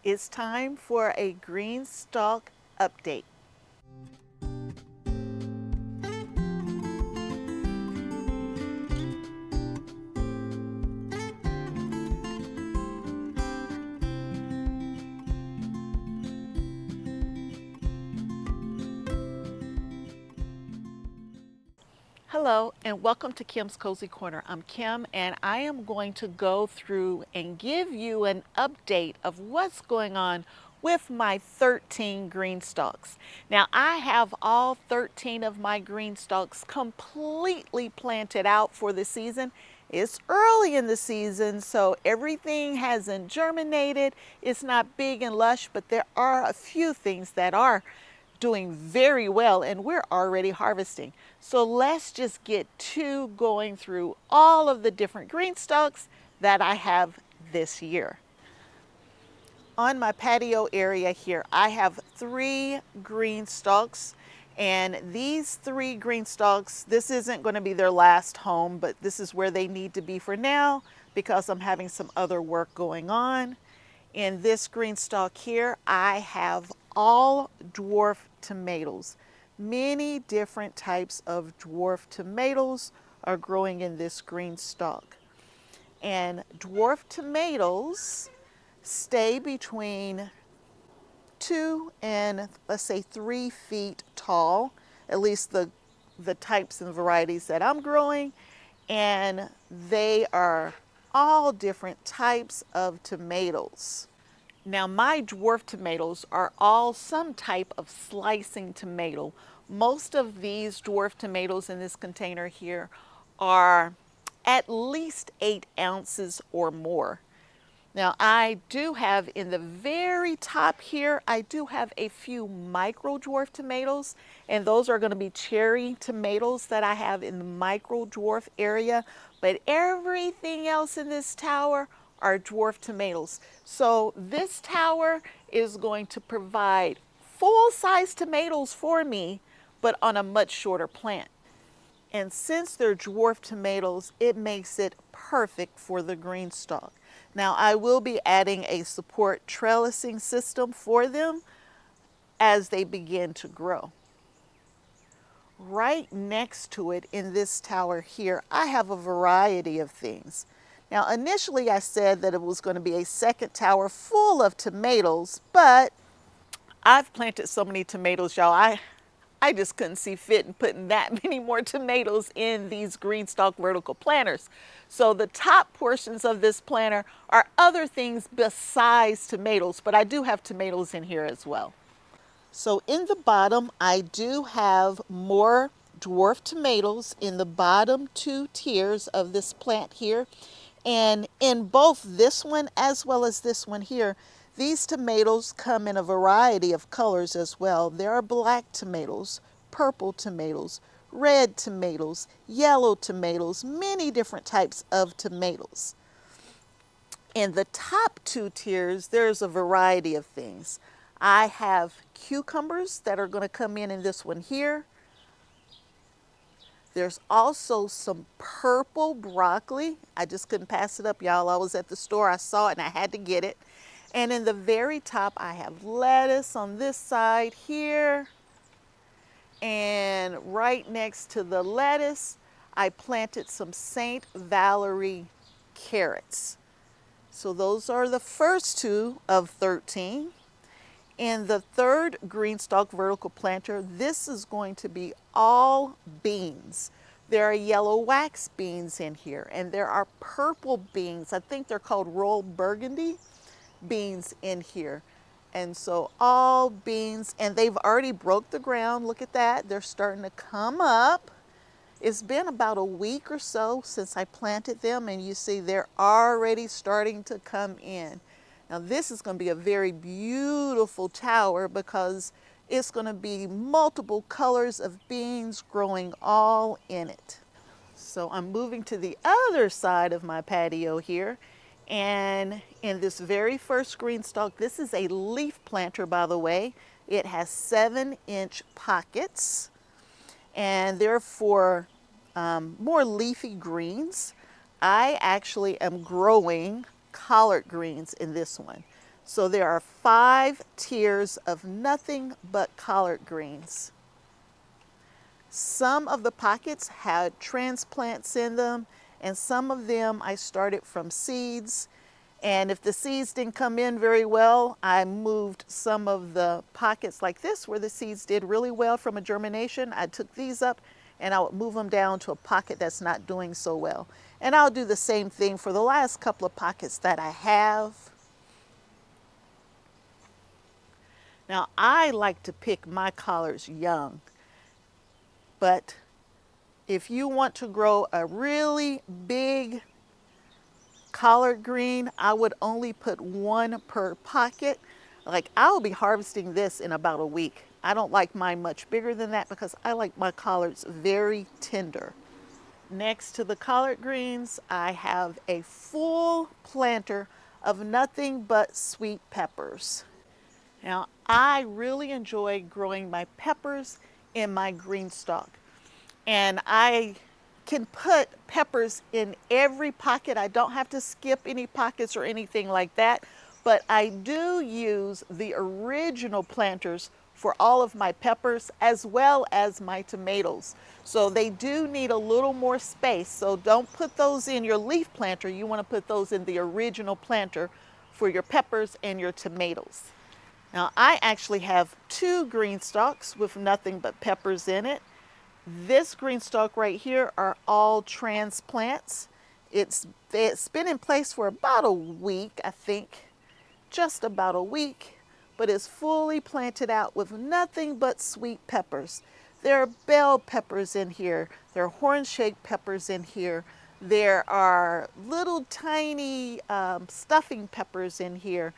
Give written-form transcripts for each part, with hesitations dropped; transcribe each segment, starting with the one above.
It's time for a GreenStalk update. Hello and welcome to Kim's Cozy Corner. I'm Kim and I am going to go through and give you an update of what's going on with my 13 green stalks. Now I have all 13 of my green stalks completely planted out for the season. It's early in the season, so everything hasn't germinated. It's not big and lush, but there are a few things that are doing very well and we're already harvesting. So let's just get to going through all of the different green stalks that I have this year. On my patio area here, I have 3 green stalks, and these 3 green stalks, this isn't going to be their last home, but this is where they need to be for now because I'm having some other work going on. In this green stalk here, I have all dwarf tomatoes. Many different types of dwarf tomatoes are growing in this green stalk. And dwarf tomatoes stay between 2 and let's say 3 feet tall, at least the types and varieties that I'm growing, and they are all different types of tomatoes. Now my dwarf tomatoes are all some type of slicing tomato. Most of these dwarf tomatoes in this container here are at least 8 ounces or more. Now I do have in the very top here, I do have a few micro dwarf tomatoes, and those are going to be cherry tomatoes that I have in the micro dwarf area, but everything else in this tower are dwarf tomatoes. So this tower is going to provide full-size tomatoes for me, but on a much shorter plant. And since they're dwarf tomatoes, it makes it perfect for the green stalk. Now I will be adding a support trellising system for them as they begin to grow. Right next to it in this tower here, I have a variety of things. Now initially I said that it was going to be a second tower full of tomatoes, but I've planted so many tomatoes, y'all. I just couldn't see fit in putting that many more tomatoes in these GreenStalk vertical planters. So the top portions of this planter are other things besides tomatoes, but I do have tomatoes in here as well. So in the bottom, I do have more dwarf tomatoes in the bottom 2 tiers of this plant here. And in both this one as well as this one here, these tomatoes come in a variety of colors as well. There are black tomatoes, purple tomatoes, red tomatoes, yellow tomatoes, many different types of tomatoes. In the top 2 tiers, there's a variety of things. I have cucumbers that are going to come in this one here. There's also some purple broccoli. I just couldn't pass it up, y'all. I was at the store, I saw it, and I had to get it. And in the very top, I have lettuce on this side here. And right next to the lettuce, I planted some St. Valerie carrots. So those are the first 2 of 13. In the third GreenStalk vertical planter, this is going to be all beans. There are yellow wax beans in here, and there are purple beans. I think they're called royal burgundy beans in here. And so all beans, and they've already broke the ground. Look at that. They're starting to come up. It's been about a week or so since I planted them, and you see they're already starting to come in. Now this is going to be a very beautiful tower because it's going to be multiple colors of beans growing all in it. So I'm moving to the other side of my patio here. And in this very first GreenStalk, this is a leaf planter, by the way. It has 7-inch pockets, and they're for more leafy greens. I actually am growing collard greens in this one. So there are 5 tiers of nothing but collard greens. Some of the pockets had transplants in them, and some of them I started from seeds. And if the seeds didn't come in very well, I moved some of the pockets like this where the seeds did really well from a germination. I took these up and I would move them down to a pocket that's not doing so well. And I'll do the same thing for the last couple of pockets that I have. Now, I like to pick my collards young, but if you want to grow a really big collard green, I would only put 1 per pocket. Like, I'll be harvesting this in about a week. I don't like mine much bigger than that because I like my collards very tender. Next to the collard greens, I have a full planter of nothing but sweet peppers. Now, I really enjoy growing my peppers in my GreenStalk. And I can put peppers in every pocket. I don't have to skip any pockets or anything like that. But I do use the original planters for all of my peppers as well as my tomatoes. So they do need a little more space. So don't put those in your leaf planter. You want to put those in the original planter for your peppers and your tomatoes. Now, I actually have 2 green stalks with nothing but peppers in it. This green stalk right here are all transplants. It's been in place for about a week, I think, just about a week, but it's fully planted out with nothing but sweet peppers. There are bell peppers in here. There are horn-shaped peppers in here. There are little tiny stuffing peppers in here.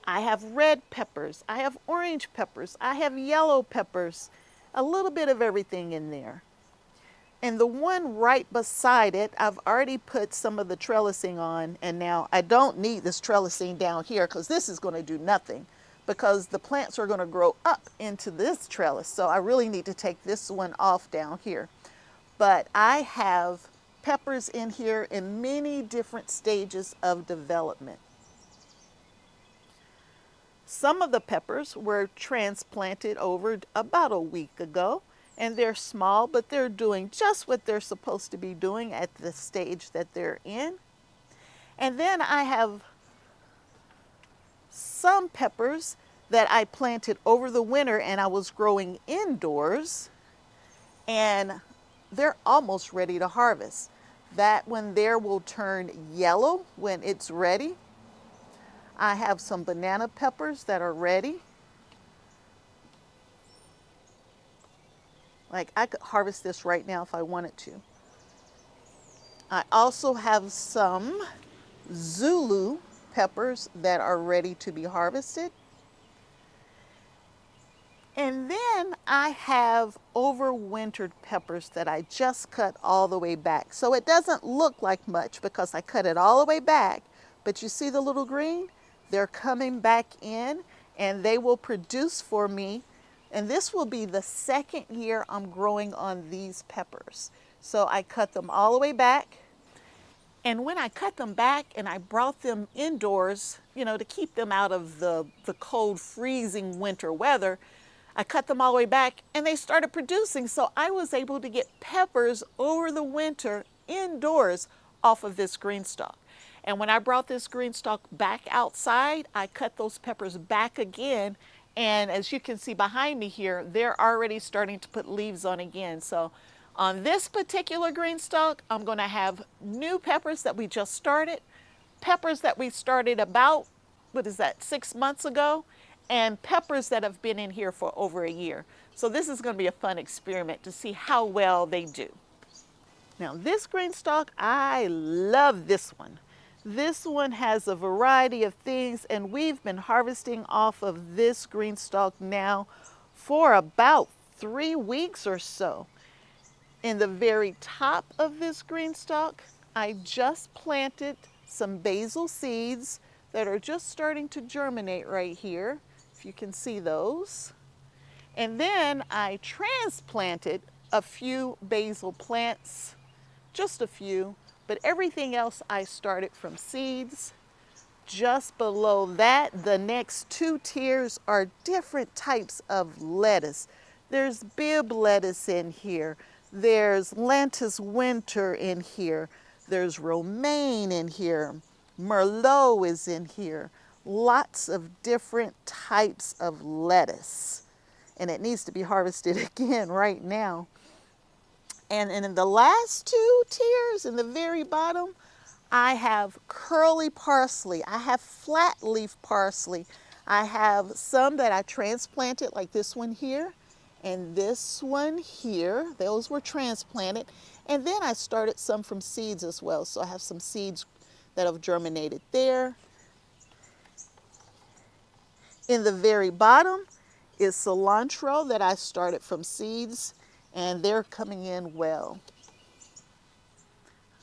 I have red peppers, I have orange peppers, I have yellow peppers, a little bit of everything in there. And the one right beside it, I've already put some of the trellising on, and now I don't need this trellising down here because this is going to do nothing because the plants are going to grow up into this trellis. So I really need to take this one off down here. But I have peppers in here in many different stages of development. Some of the peppers were transplanted over about a week ago, and they're small, but they're doing just what they're supposed to be doing at the stage that they're in. And then I have some peppers that I planted over the winter and I was growing indoors, and they're almost ready to harvest. That one there will turn yellow when it's ready. I have some banana peppers that are ready. Like, I could harvest this right now if I wanted to. I also have some Zulu peppers that are ready to be harvested. And then I have overwintered peppers that I just cut all the way back. So it doesn't look like much because I cut it all the way back. But you see the little green? They're coming back in and they will produce for me. And this will be the 2nd year I'm growing on these peppers. So I cut them all the way back. And when I cut them back and I brought them indoors, to keep them out of the cold, freezing winter weather, I cut them all the way back and they started producing. So I was able to get peppers over the winter indoors off of this GreenStalk. And when I brought this GreenStalk back outside, I cut those peppers back again. And as you can see behind me here, they're already starting to put leaves on again. So on this particular GreenStalk, I'm going to have new peppers that we just started, peppers that we started about, 6 months ago, and peppers that have been in here for over a year. So this is going to be a fun experiment to see how well they do. Now this GreenStalk, I love this one. This one has a variety of things, and we've been harvesting off of this GreenStalk now for about 3 weeks or so. In the very top of this GreenStalk, I just planted some basil seeds that are just starting to germinate right here, if you can see those. And then I transplanted a few basil plants, just a few, but everything else I started from seeds. Just below that, the next two tiers are different types of lettuce. There's Bib lettuce in here. There's Lantus winter in here. There's romaine in here. Merlot is in here. Lots of different types of lettuce. And it needs to be harvested again right now. And in the last two tiers, in the very bottom, I have curly parsley. I have flat leaf parsley. I have some that I transplanted, like this one here and this one here. Those were transplanted. And then I started some from seeds as well. So I have some seeds that have germinated there. In the very bottom is cilantro that I started from seeds, and they're coming in well.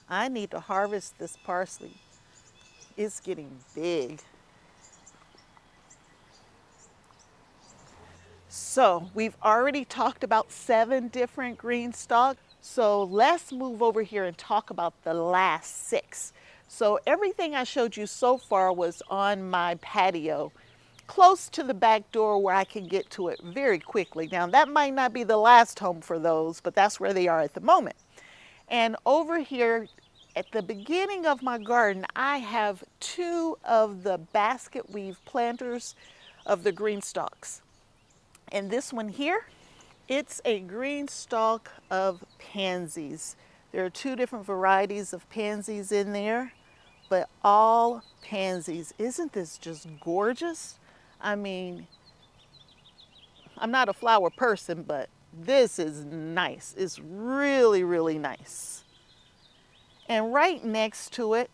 I need to harvest this parsley. It's getting big. So we've already talked about 7 different green stalk. So let's move over here and talk about the last 6. So everything I showed you so far was on my patio, close to the back door where I can get to it very quickly. Now that might not be the last home for those, but that's where they are at the moment. And over here at the beginning of my garden, I have 2 of the basket weave planters of the green stalks. And this one here, it's a green stalk of pansies. There are 2 different varieties of pansies in there, but all pansies. Isn't this just gorgeous? I mean, I'm not a flower person, but this is nice. It's really, really nice. And right next to it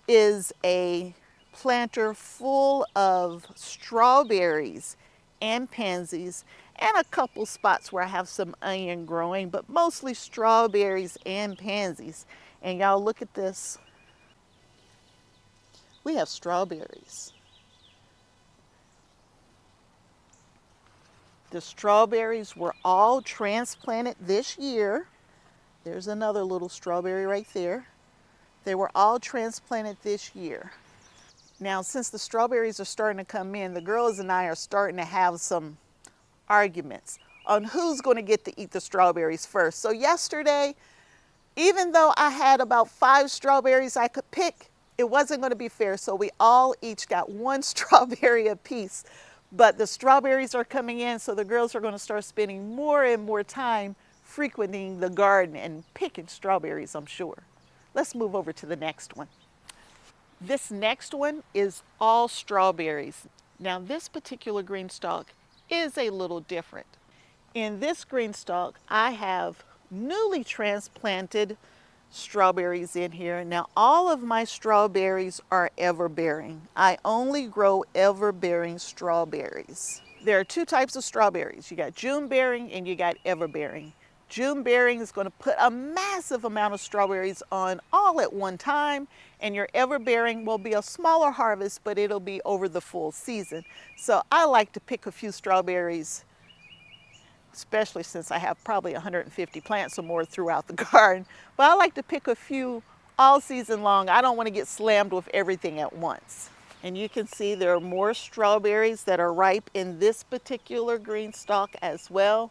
is a planter full of strawberries and pansies, and a couple spots where I have some onion growing, but mostly strawberries and pansies. And y'all look at this. We have strawberries. The strawberries were all transplanted this year. There's another little strawberry right there. They were all transplanted this year. Now, since the strawberries are starting to come in, the girls and I are starting to have some arguments on who's going to get to eat the strawberries first. So yesterday, even though I had about 5 strawberries I could pick, it wasn't going to be fair. So we all each got 1 strawberry apiece. But the strawberries are coming in, so the girls are going to start spending more and more time frequenting the garden and picking strawberries, I'm sure. Let's move over to the next one. This next one is all strawberries. Now this particular green stalk is a little different. In this green stalk, I have newly transplanted strawberries in here. Now all of my strawberries are ever-bearing. I only grow ever-bearing strawberries. There are 2 types of strawberries. You got June-bearing and you got ever-bearing. June-bearing is going to put a massive amount of strawberries on all at one time, and your ever-bearing will be a smaller harvest, but it'll be over the full season. So I like to pick a few strawberries, especially since I have probably 150 plants or more throughout the garden. But I like to pick a few all season long. I don't want to get slammed with everything at once. And you can see there are more strawberries that are ripe in this particular green stalk as well.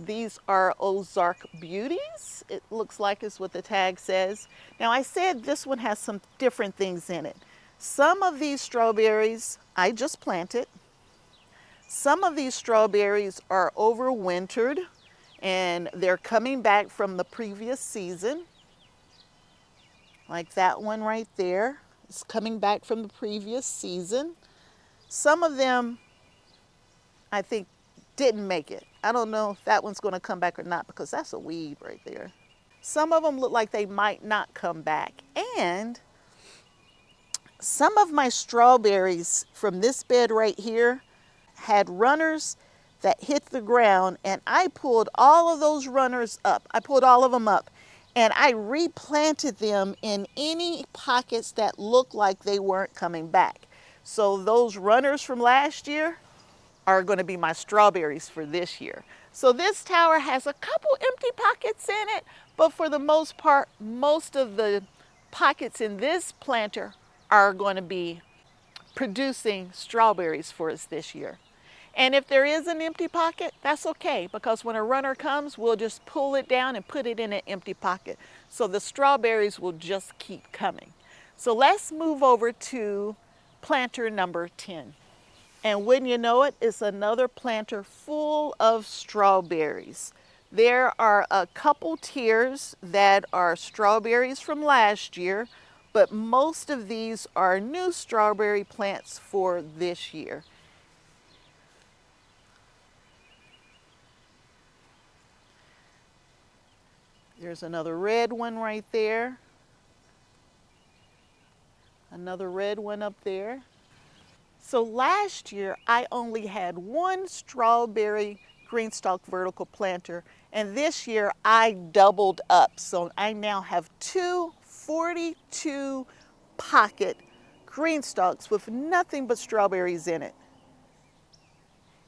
These are Ozark Beauties. It looks like is what the tag says. Now I said this one has some different things in it. Some of these strawberries I just planted. Some of these strawberries are overwintered and they're coming back from the previous season. Like that one right there. It's coming back from the previous season. Some of them, I think, didn't make it. I don't know if that one's going to come back or not because that's a weed right there. Some of them look like they might not come back. And some of my strawberries from this bed right here had runners that hit the ground, and I pulled all of those runners up. I pulled all of them up, and I replanted them in any pockets that looked like they weren't coming back. So those runners from last year are going to be my strawberries for this year. So this tower has a couple empty pockets in it, but for the most part, most of the pockets in this planter are going to be producing strawberries for us this year. And if there is an empty pocket, that's okay, because when a runner comes, we'll just pull it down and put it in an empty pocket. So the strawberries will just keep coming. So let's move over to planter number 10. And when you know it, it's another planter full of strawberries. There are a couple tiers that are strawberries from last year, but most of these are new strawberry plants for this year. There's another red one right there. Another red one up there. So last year I only had one strawberry GreenStalk vertical planter, and this year I doubled up. So I now have two 42 pocket GreenStalks with nothing but strawberries in it.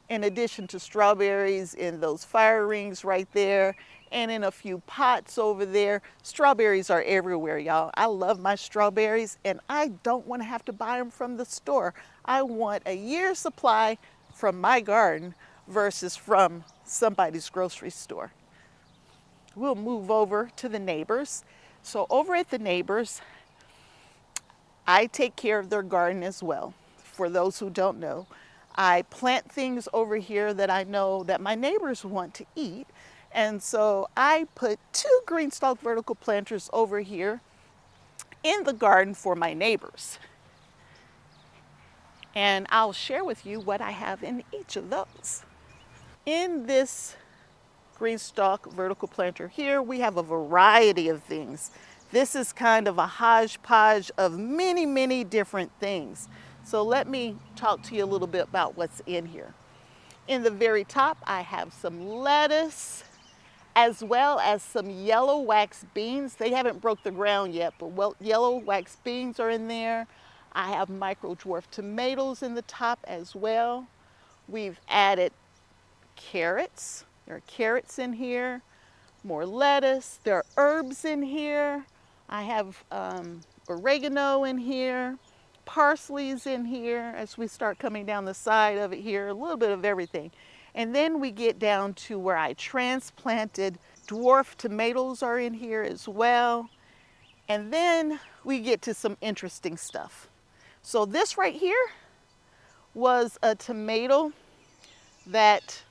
In addition to strawberries in those fire rings right there and in a few pots over there. Strawberries are everywhere, y'all. I love my strawberries and I don't want to have to buy them from the store. I want a year's supply from my garden versus from somebody's grocery store. We'll move over to the neighbors. So over at the neighbors, I take care of their garden as well. For those who don't know, I plant things over here that I know that my neighbors want to eat. And so I put two GreenStalk vertical planters over here in the garden for my neighbors. And I'll share with you what I have in each of those. In this GreenStalk vertical planter here, we have a variety of things. This is kind of a hodgepodge of many, many different things. So let me talk to you a little bit about what's in here. In the very top, I have some lettuce, as well as some yellow wax beans. They haven't broke the ground yet, but yellow wax beans are in there. I have micro dwarf tomatoes in the top as well. We've added carrots. There are carrots in here, more lettuce. There are herbs in here. I have oregano in here, parsley's in here as we start coming down the side of it here, a little bit of everything. And then we get down to where I transplanted dwarf tomatoes are in here as well. And then we get to some interesting stuff. So this right here was a tomato that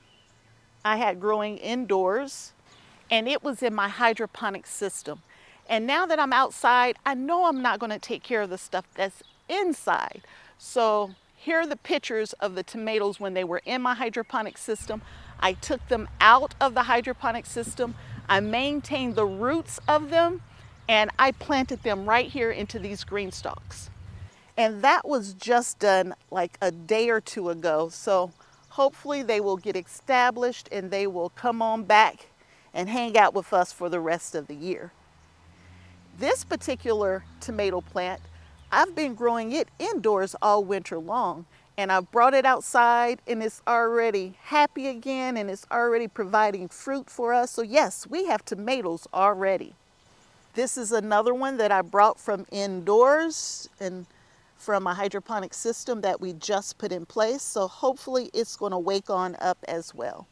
I had growing indoors, and it was in my hydroponic system. And now that I'm outside, I know I'm not going to take care of the stuff that's inside. So here are the pictures of the tomatoes when they were in my hydroponic system. I took them out of the hydroponic system. I maintained the roots of them, and I planted them right here into these GreenStalks. And that was just done like a day or two ago. So hopefully they will get established and they will come on back and hang out with us for the rest of the year. This particular tomato plant, I've been growing it indoors all winter long, and I've brought it outside and it's already happy again and it's already providing fruit for us. So yes, we have tomatoes already. This is another one that I brought from indoors and from a hydroponic system that we just put in place. So hopefully it's going to wake on up as well.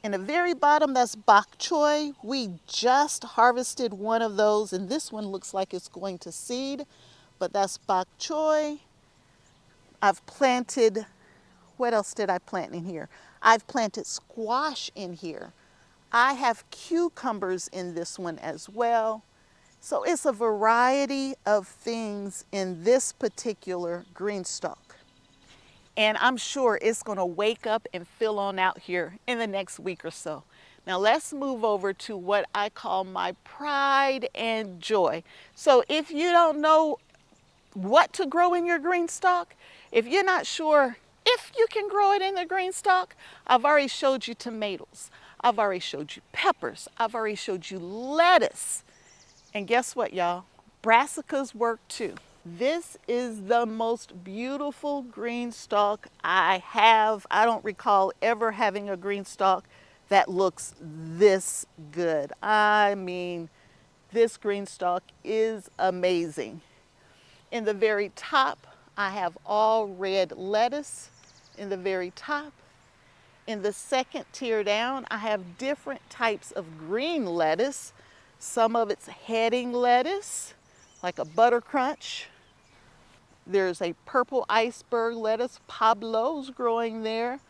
In the very bottom, that's bok choy. We just harvested one of those, and this one looks like it's going to seed, but that's bok choy. I've planted, what else did I plant in here? I've planted squash in here. I have cucumbers in this one as well. So it's a variety of things in this particular GreenStalk. And I'm sure it's going to wake up and fill on out here in the next week or so. Now let's move over to what I call my pride and joy. So if you don't know what to grow in your GreenStalk, if you're not sure if you can grow it in the GreenStalk, I've already showed you tomatoes. I've already showed you peppers. I've already showed you lettuce. And guess what, y'all? Brassicas work too. This is the most beautiful GreenStalk I have. I don't recall ever having a GreenStalk that looks this good. I mean, this GreenStalk is amazing. In the very top, I have all red lettuce in the very top. In the second tier down, I have different types of green lettuce. Some of it's heading lettuce, like a butter crunch. There's a purple iceberg lettuce, Pablo's growing there.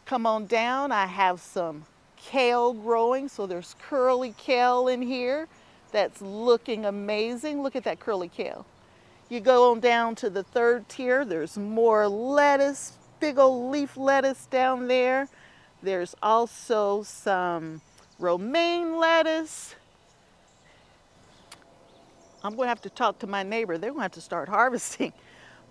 Come on down, I have some kale growing, so there's curly kale in here that's looking amazing. Look at that curly kale. You go on down to the third tier, there's more lettuce, big old leaf lettuce down there. There's also some romaine lettuce. I'm going to have to talk to my neighbor. They're going to have to start harvesting.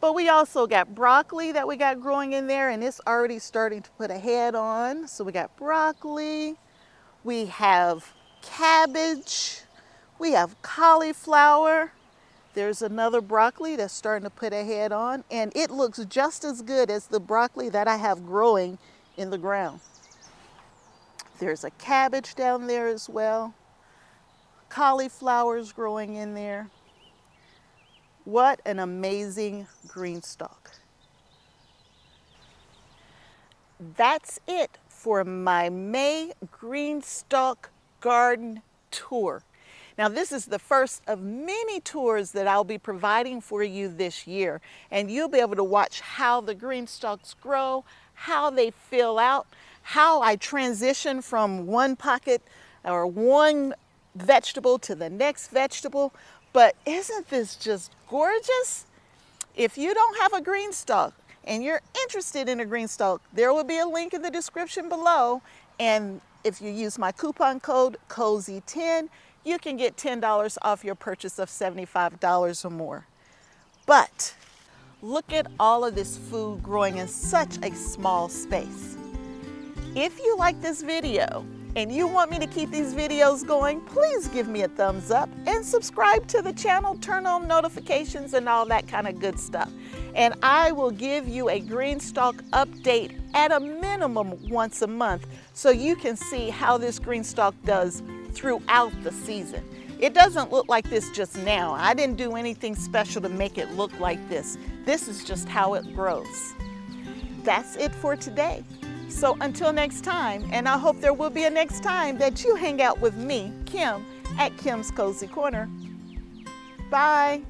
But we also got broccoli that we got growing in there, and it's already starting to put a head on. So we got broccoli, we have cabbage, we have cauliflower. There's another broccoli that's starting to put a head on, and it looks just as good as the broccoli that I have growing in the ground. There's a cabbage down there as well. Cauliflower's growing in there. What an amazing GreenStalk. That's it for my May GreenStalk garden tour. Now, this is the first of many tours that I'll be providing for you this year, and you'll be able to watch how the GreenStalks grow, how they fill out, how I transition from one pocket or one vegetable to the next vegetable. But isn't this just gorgeous? If you don't have a GreenStalk and you're interested in a GreenStalk, there will be a link in the description below. And if you use my coupon code Kozy10, you can get $10 off your purchase of $75 or more. But look at all of this food growing in such a small space. If you like this video and you want me to keep these videos going, please give me a thumbs up and subscribe to the channel, turn on notifications and all that kind of good stuff. And I will give you a GreenStalk update at a minimum once a month so you can see how this GreenStalk does throughout the season. It doesn't look like this just now. I didn't do anything special to make it look like this. This is just how it grows. That's it for today. So until next time, and I hope there will be a next time that you hang out with me, Kim, at Kim's Cozy Corner. Bye.